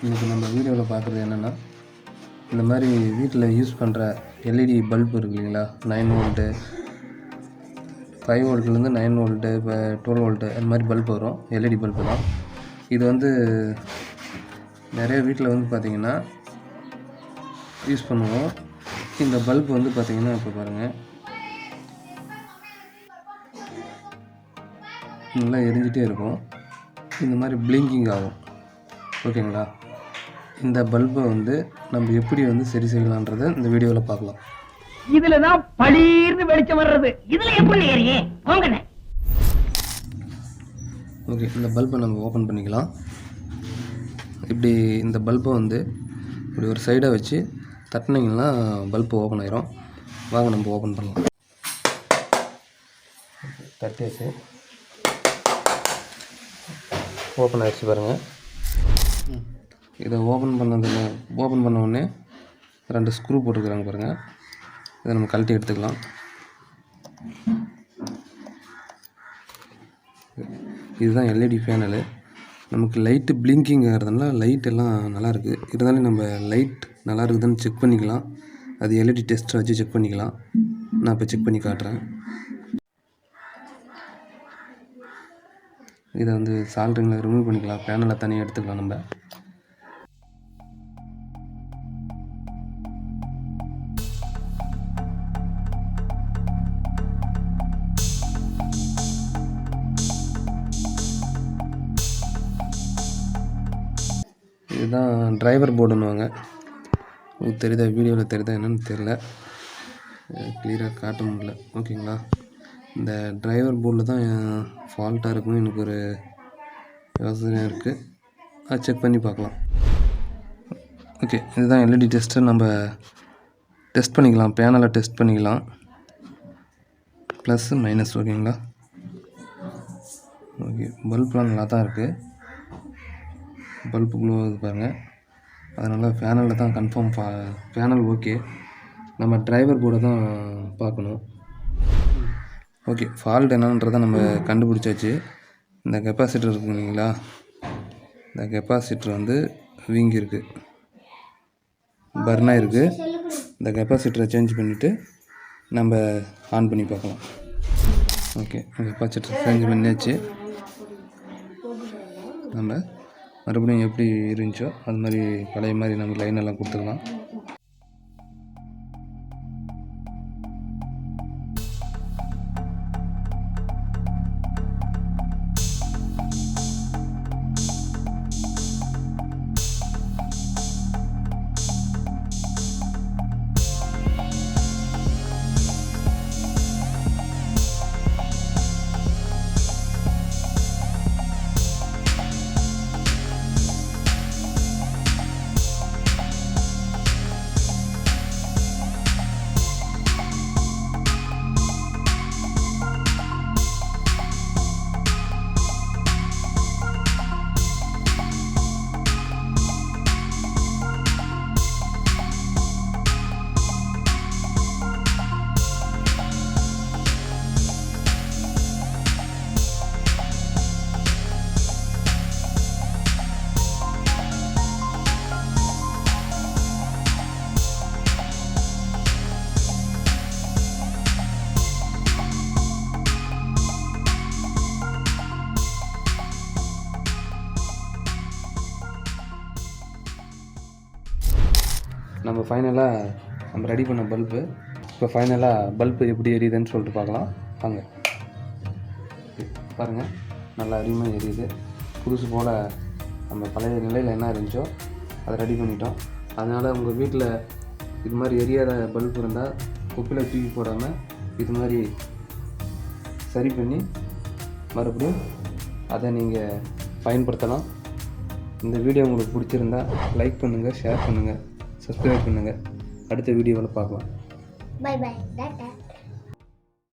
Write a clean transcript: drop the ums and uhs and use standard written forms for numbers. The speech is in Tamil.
இன்றைக்கி நம்ம வீடியோவில் பார்க்குறது என்னென்னா, இந்த மாதிரி வீட்டில் யூஸ் பண்ணுற எல்இடி பல்ப் இருக்கு இல்லைங்களா, 9 வோல்ட்டு 5 வோல்ட்லேருந்து 9 வோல்ட்டு இப்போ 12 வோல்ட்டு அந்த மாதிரி பல்ப் வரும். எல்இடி பல்பு தான் இது. நிறைய வீட்டில் பார்த்திங்கன்னா யூஸ் பண்ணுவோம். இந்த பல்ப் பார்த்திங்கன்னா இப்போ பாருங்கள், நல்லா எரிஞ்சிட்டே இருக்கும். இந்த மாதிரி பிளிங்கிங் ஆகும். ஓகேங்களா? இந்த பல்பை நம்ம எப்படி சரி செய்யலான்றதை இந்த வீடியோவில் பார்க்கலாம். இதுல தான் பளீர்னு வெளிச்சம் வர்றது. இதுல எப்படி ஏறியே போங்கண்ணே. ஓகே, இந்த பல்பை நம்ம ஓப்பன் பண்ணிக்கலாம். இப்படி இந்த பல்பை இப்படி ஒரு சைடாக வச்சு தட்டினீங்கன்னா பல்பு ஓப்பன் ஆயிரும். வாங்க நம்ம ஓப்பன் பண்ணலாம். தட்டியாச்சு, ஓப்பன் ஆகிடுச்சு பாருங்கள். இதை ஓப்பன் பண்ண உடனே 2 ஸ்க்ரூ போட்டுருக்குறாங்க பாருங்கள். இதை நம்ம கழட்டி எடுத்துக்கலாம். இதுதான் எல்இடி பேனலு. நமக்கு லைட்டு பிளிங்கிங் ஆகிறதுனால லைட் எல்லாம் நல்லாயிருக்கு. இருந்தாலும் நம்ம லைட் நல்லா இருக்குதுன்னு செக் பண்ணிக்கலாம். அது எல்இடி டெஸ்ட்டை வச்சு செக் பண்ணிக்கலாம். நான் இப்போ செக் பண்ணி காட்டுறேன். இதை சால்ட்ரிங்கில் ரிமூவ் பண்ணிக்கலாம். பேனலை தனியாக எடுத்துக்கலாம். நம்ம இதுதான் டிரைவர் போர்டுன்னுவாங்க. உங்களுக்கு தெரியுதா? வீடியோவில் தெரியுதா என்னன்னு தெரியல, கிளியராக காட்ட முடியல. ஓகேங்களா? இந்த டிரைவர் போர்டில் தான் ஃபால்ட்டாக இருக்குன்னு எனக்கு ஒரு யோசனை இருக்குது. அதை செக் பண்ணி பார்க்கலாம். ஓகே, இதுதான் எல்இடி டெஸ்ட்டை நம்ம டெஸ்ட் பண்ணிக்கலாம். பேனலை டெஸ்ட் பண்ணிக்கலாம், ப்ளஸ் மைனஸ். ஓகேங்களா? ஓகே, பல்ப்லாம் நல்லா தான் இருக்குது. பல்பு க்ளோ இது பாருங்கள். அதனால் பேனலில் தான் கன்ஃபார்ம். Panel okay. நம்ம டிரைவர் போர்டை தான் பார்க்கணும். ஓகே, ஃபால்ட் என்னன்றதை நம்ம கண்டுபிடிச்சாச்சு. இந்த கெப்பாசிட்டர் இருக்குது இல்லைங்களா, இந்த கெப்பாசிட்டர் வீங்கியிருக்கு, பர்னாக இருக்குது. இந்த கெப்பாசிட்டரை சேஞ்ச் பண்ணிவிட்டு நம்ம ஆன் பண்ணி பார்க்கலாம். ஓகே, கெப்பாசிட்டர் சேஞ்ச் பண்ணியாச்சு. நம்ம மறுபடியும் எப்படி இருந்துச்சோ அது மாதிரி பழைய மாதிரி நம்ம லைனெல்லாம் கொடுத்துக்கலாம். நம்ம ஃபைனலாக நம்ம ரெடி பண்ண பல்பு இப்போ ஃபைனலாக பல்பு எப்படி எரியுதுன்னு சொல்லிட்டு பார்க்கலாம். வாங்க பாருங்கள், நல்லா அருமையாக எரியுது. புதுசு போல் நம்ம பழைய நிலையில் என்ன இருந்துச்சோ அதை ரெடி பண்ணிட்டோம். அதனால் உங்கள் வீட்டில் இது மாதிரி எரியாத பல்பு இருந்தால் குப்பையில் தூக்கி போடாமல் இது மாதிரி சரி பண்ணி மறுபடியும் அதை நீங்கள் பயன்படுத்தலாம். இந்த வீடியோ உங்களுக்கு பிடிச்சிருந்தா லைக் பண்ணுங்கள், ஷேர் பண்ணுங்கள், சப்ஸ்கிரைப் பண்ணுங்கள். அடுத்த வீடியோவில் பார்க்கலாம். Bye by.